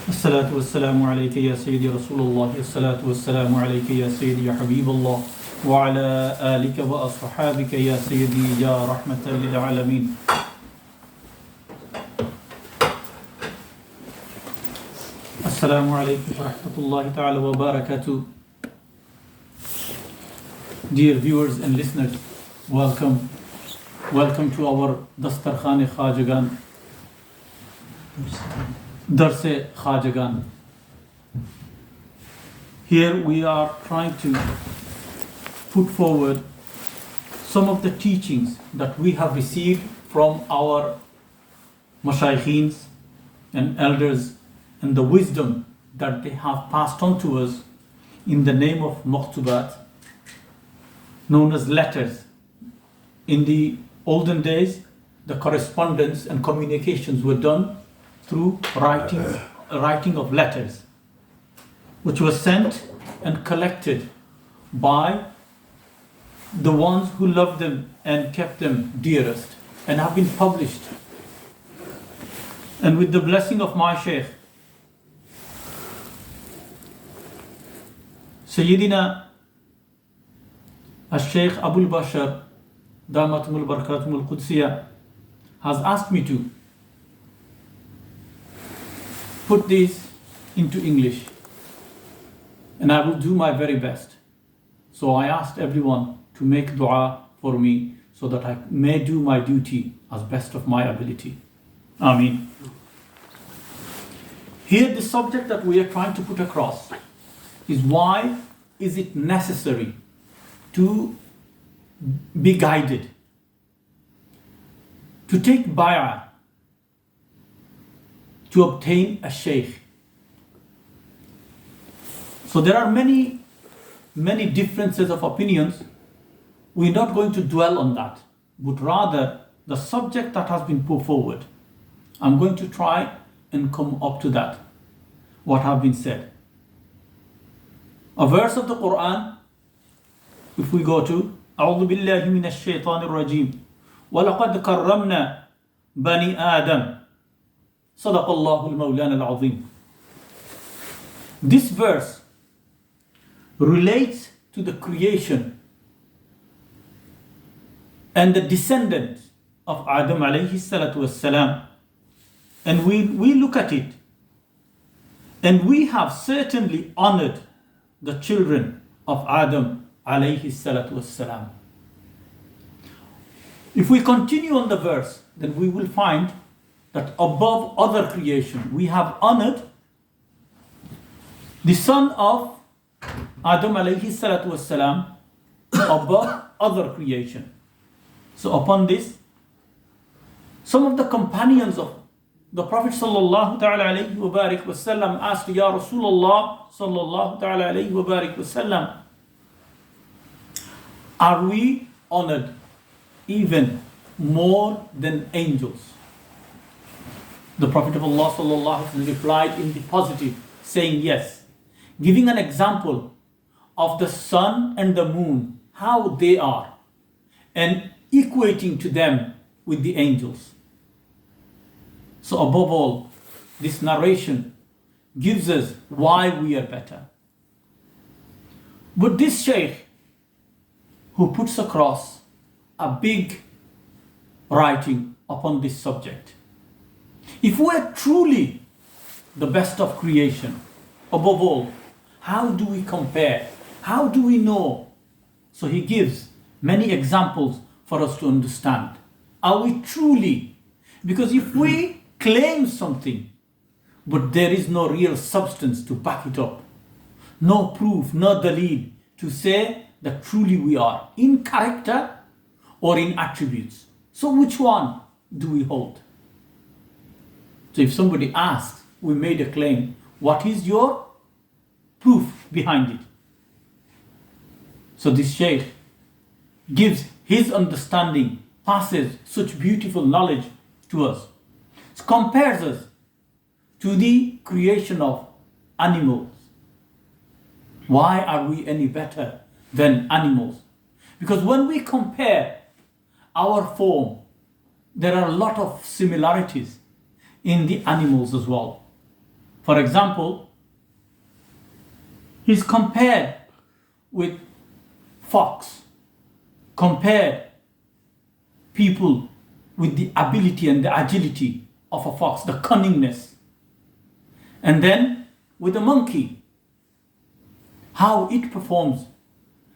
الصلاة والسلام عليك يا سيدي رسول الله الصلاة والسلام عليك يا سيدي يا حبيب الله وعلى آلك وأصحابك يا سيدي يا رحمة للعالمين. Assalamu alaikum wa rahmatullahi ta'ala wa barakatuh. Dear viewers and listeners, welcome. Welcome to our Dastarkhane Khajagan, Darse Khajagan. Here we are trying to put forward some of the teachings that we have received from our mashaykheens and elders and the wisdom that they have passed on to us in the name of maktubat, known as letters. In the olden days, the correspondence and communications were done through writing of letters, which was sent and collected by the ones who loved them and kept them dearest, and have been published. And with the blessing of my Shaykh, Sayyidina Shaykh Abul Bashar Damatumul Barakatumul Qudsiya has asked me to put these into English, and I will do my very best. So I asked everyone to make dua for me so that I may do my duty as best of my ability. Ameen. Here the subject that we are trying to put across is why is it necessary to be guided, to take bay'ah, to obtain a shaykh. So there are many differences of opinions. We're not going to dwell on that, but rather the subject that has been put forward, I'm going to try and come up to that, what have been said. A verse of the Quran, if we go to أعوذ بالله من الشيطان الرجيم ولقد كرمنا بني آدم صدق الله المولانا العظيم. This verse relates to the creation and the descendants of Adam alayhi salatu wassalam. And we look at it, and we have certainly honored the children of Adam alayhi salatu wassalam. If we continue on the verse, then we will find that above other creation, we have honored the son of Adam alayhi salatu wassalam above other creation. So upon this, some of the companions of the Prophet sallallahu ta'ala alayhi wa barik wasallam asked, Ya Rasulullah sallallahu ta'ala alayhi wa barik wasallam, are we honored even more than angels? The Prophet of Allah sallallahu alayhi wa sallam replied in the positive, saying yes, giving an example of the sun and the moon, how they are, and equating to them with the angels. So above all, this narration gives us why we are better. But this Shaykh, who puts across a big writing upon this subject, if we are truly the best of creation, above all, how do we compare? How do we know? So he gives many examples for us to understand. Are we truly? Because if we claim something, but there is no real substance to back it up, no proof, no dalil to say that truly we are in character or in attributes. So which one do we hold? So if somebody asks, we made a claim, what is your proof behind it? So this Shaykh gives his understanding, passes such beautiful knowledge to us. It compares us to the creation of animals. Why are we any better than animals? Because when we compare our form, there are a lot of similarities in the animals as well. For example, he's compared with fox, compared people with the ability and the agility of a fox, the cunningness. And then with a monkey, how it performs,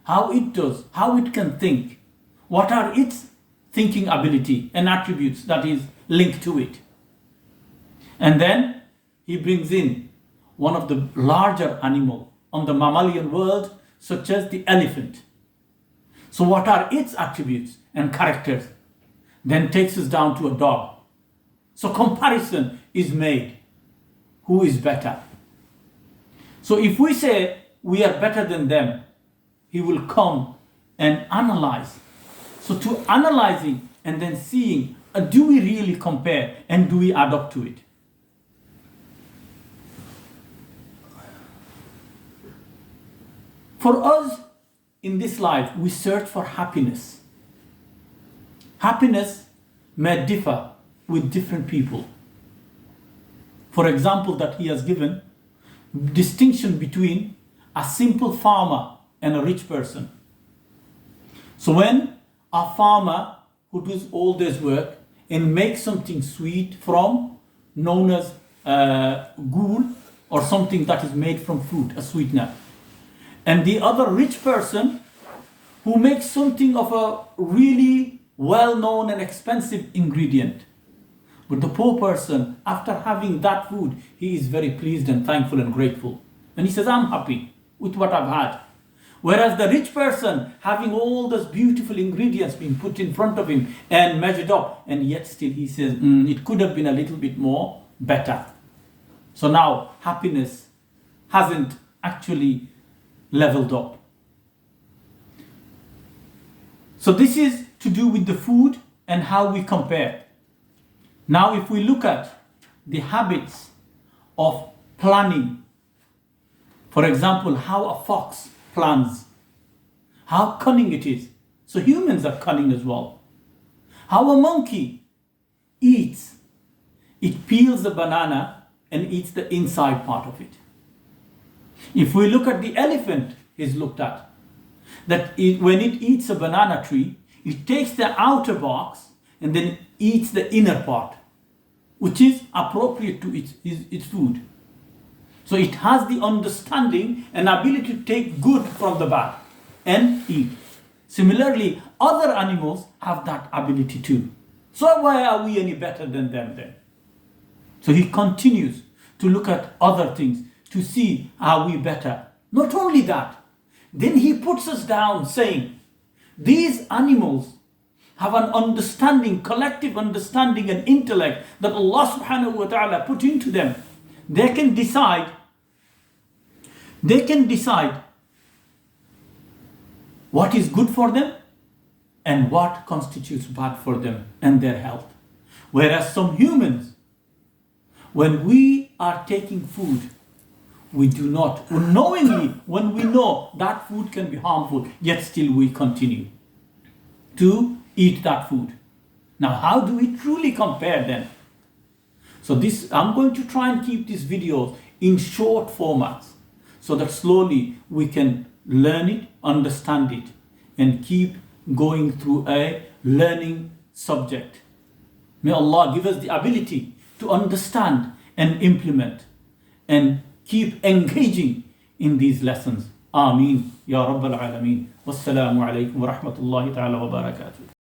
how it does, how it can think, what are its thinking ability and attributes that is linked to it. And then he brings in one of the larger animals on the mammalian world, such as the elephant. So what are its attributes and characters? Then takes us down to a dog. So comparison is made. Who is better? So if we say we are better than them, he will come and analyze. So to analyzing and then seeing, do we really compare and do we add up to it? For us in this life, we search for happiness. Happiness may differ with different people. For example, that he has given distinction between a simple farmer and a rich person. So when a farmer who does all this work and makes something sweet from, known as ghoul, or something that is made from fruit, a sweetener. And the other rich person who makes something of a really well-known and expensive ingredient. But the poor person, after having that food, he is very pleased and thankful and grateful. And he says, I'm happy with what I've had. Whereas the rich person, having all those beautiful ingredients being put in front of him and measured up, and yet still he says, it could have been a little bit more better. So now happiness hasn't actually leveled up. So this is to do with the food and how we compare. Now if we look at the habits of planning, for example, how a fox plans, how cunning it is. So humans are cunning as well. How a monkey eats. It peels the banana and eats the inside part of it. If we look at the elephant, is looked at, that when it eats a banana tree, it takes the outer box and then eats the inner part, which is appropriate to its food. So it has the understanding and ability to take good from the bad and eat. Similarly, other animals have that ability too. So why are we any better than them then? So he continues to look at other things to see are we better. Not only that, then he puts us down saying, these animals have an understanding, collective understanding and intellect that Allah subhanahu wa ta'ala put into them. They can decide what is good for them and what constitutes bad for them and their health. Whereas some humans, when we are taking food, we do not, knowingly, when we know that food can be harmful, yet still we continue to eat that food. Now, how do we truly compare them? So I'm going to try and keep these videos in short formats so that slowly we can learn it, understand it, and keep going through a learning subject. May Allah give us the ability to understand and implement and keep engaging in these lessons. Ameen. Ya Rabbal Alameen. Wassalamu alaikum wa rahmatullahi ta'ala wa barakatuh.